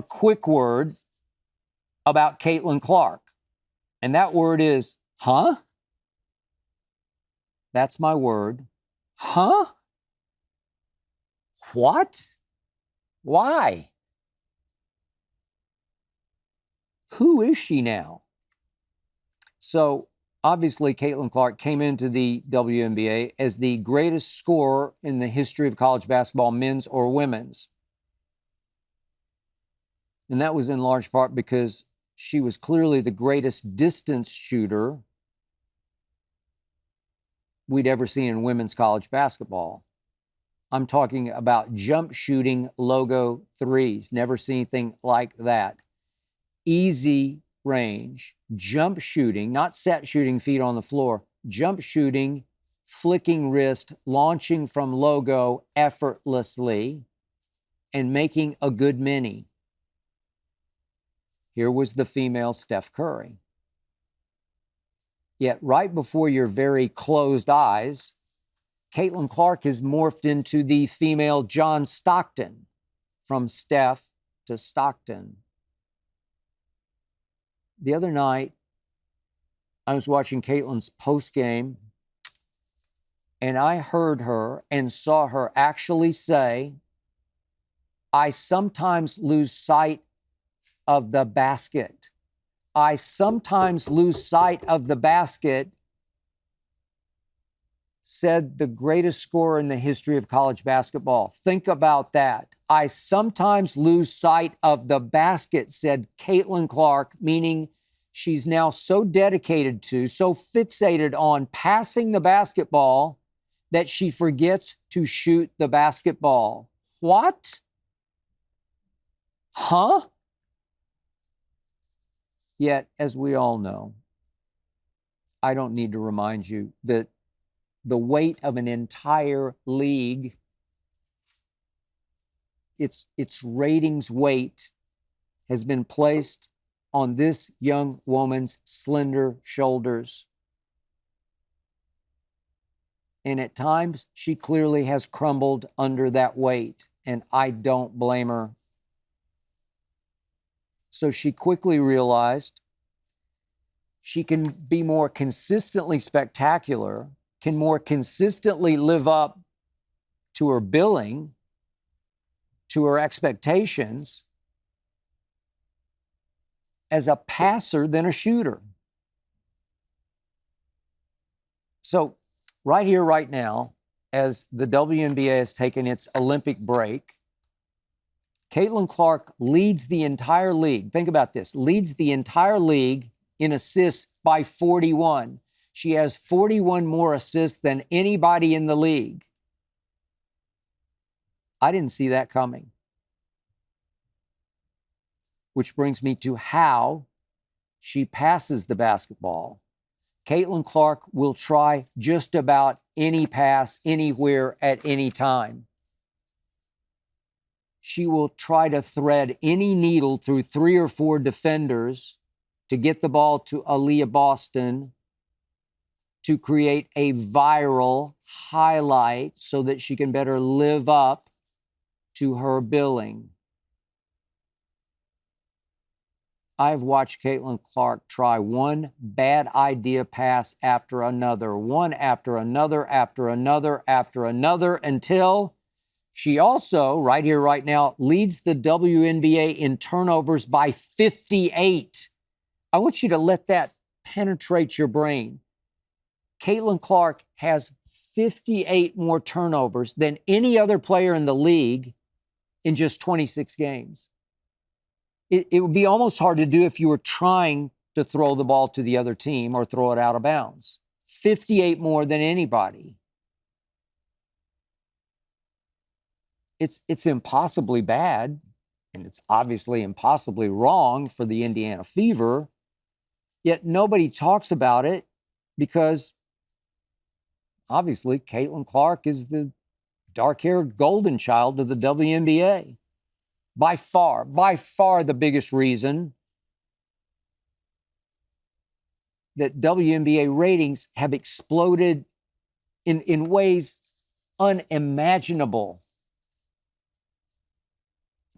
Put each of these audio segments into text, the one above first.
a quick word about Caitlin Clark. And that word is, huh? That's my word. Huh? What? Why? Who is she now? So obviously, Caitlin Clark came into the WNBA as the greatest scorer in the history of college basketball, men's or women's. And that was in large part because she was clearly the greatest distance shooter we'd ever seen in women's college basketball. I'm talking about jump shooting logo threes. Never seen anything like that. Easy range, jump shooting, not set shooting, feet on the floor, jump shooting, flicking wrist, launching from logo effortlessly, and making a good many. Here was the female Steph Curry. Yet right before your very closed eyes, Caitlin Clark has morphed into the female John Stockton, from Steph to Stockton. The other night, I was watching Caitlin's postgame, and I heard her and saw her actually say, I sometimes lose sight of the basket. I sometimes lose sight of the basket, said the greatest scorer in the history of college basketball. Think about that. I sometimes lose sight of the basket, said Caitlin Clark, meaning she's now so dedicated to, so fixated on passing the basketball that she forgets to shoot the basketball. What? Huh? Yet, as we all know, I don't need to remind you that the weight of an entire league, its ratings weight, has been placed on this young woman's slender shoulders. And at times, she clearly has crumbled under that weight, and I don't blame her. So she quickly realized she can be more consistently spectacular, can more consistently live up to her billing, to her expectations as a passer than a shooter. So right here, right now, as the WNBA has taken its Olympic break, Caitlin Clark leads the entire league. Think about this, leads the entire league in assists by 41. She has 41 more assists than anybody in the league. I didn't see that coming. Which brings me to how she passes the basketball. Caitlin Clark will try just about any pass, anywhere, at any time. She will try to thread any needle through 3 or 4 defenders to get the ball to Aaliyah Boston, to create a viral highlight so that she can better live up to her billing. I've watched Caitlin Clark try one bad idea pass after another, one after another, after another, after another, until she also, right here, right now, leads the WNBA in turnovers by 58. I want you to let that penetrate your brain. Caitlin Clark has 58 more turnovers than any other player in the league in just 26 games. It would be almost hard to do if you were trying to throw the ball to the other team or throw it out of bounds. 58 more than anybody. It's impossibly bad, and it's obviously impossibly wrong for the Indiana Fever, yet nobody talks about it because obviously Caitlin Clark is the dark-haired golden child of the WNBA. By far the biggest reason that WNBA ratings have exploded in ways unimaginable.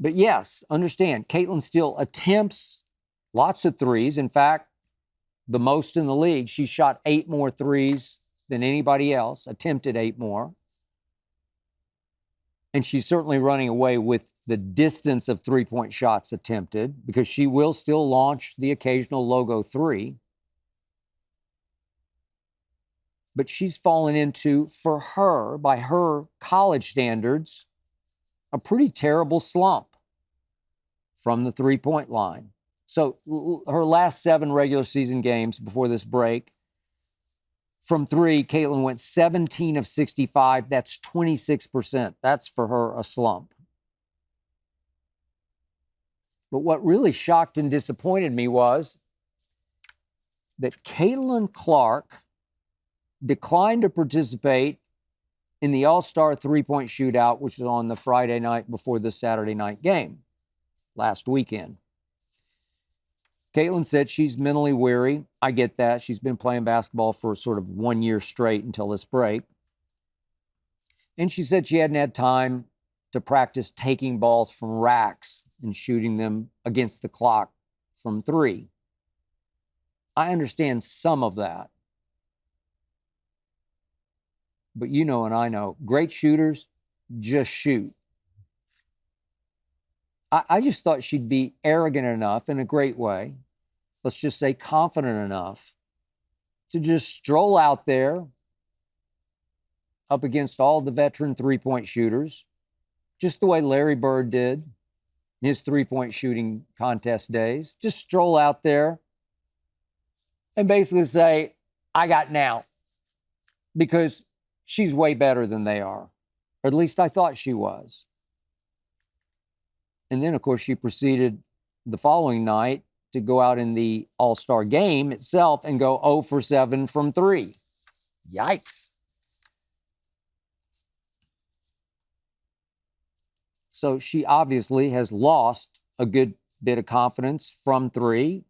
But yes, understand, Caitlin still attempts lots of threes. In fact, the most in the league. She shot 8 more threes than anybody else, attempted 8 more. And she's certainly running away with the distance of three-point shots attempted, because she will still launch the occasional logo 3. But she's fallen into, for her, by her college standards, a pretty terrible slump from the three-point line. So her last 7 regular season games before this break, from 3, Caitlin went 17 of 65. That's 26%. That's for her a slump. But what really shocked and disappointed me was that Caitlin Clark declined to participate in the All-Star three-point shootout, which was on the Friday night before the Saturday night game last weekend. Caitlin said she's mentally weary. I get that. She's been playing basketball for sort of 1 year straight until this break. And she said she hadn't had time to practice taking balls from racks and shooting them against the clock from 3. I understand some of that. But you know and I know, great shooters just shoot. I just thought she'd be arrogant enough, in a great way, let's just say confident enough, to just stroll out there up against all the veteran three-point shooters, just the way Larry Bird did in his three-point shooting contest days. Just stroll out there and basically say, I got now, because she's way better than they are. Or at least I thought she was. And then, of course, she proceeded the following night to go out in the All-Star game itself and go 0 for 7 from 3. Yikes. So she obviously has lost a good bit of confidence from 3.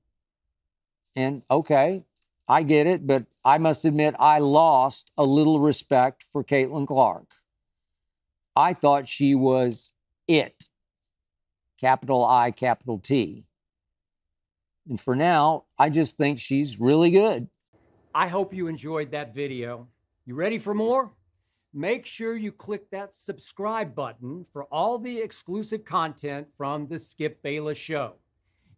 And okay, I get it, but I must admit I lost a little respect for Caitlin Clark. I thought she was it. Capital I, capital T. And for now, I just think she's really good. I hope you enjoyed that video. You ready for more? Make sure you click that subscribe button for all the exclusive content from the Skip Bayless Show.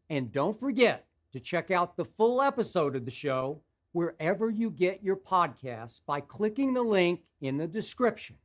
And don't forget to check out the full episode of the show wherever you get your podcasts by clicking the link in the description.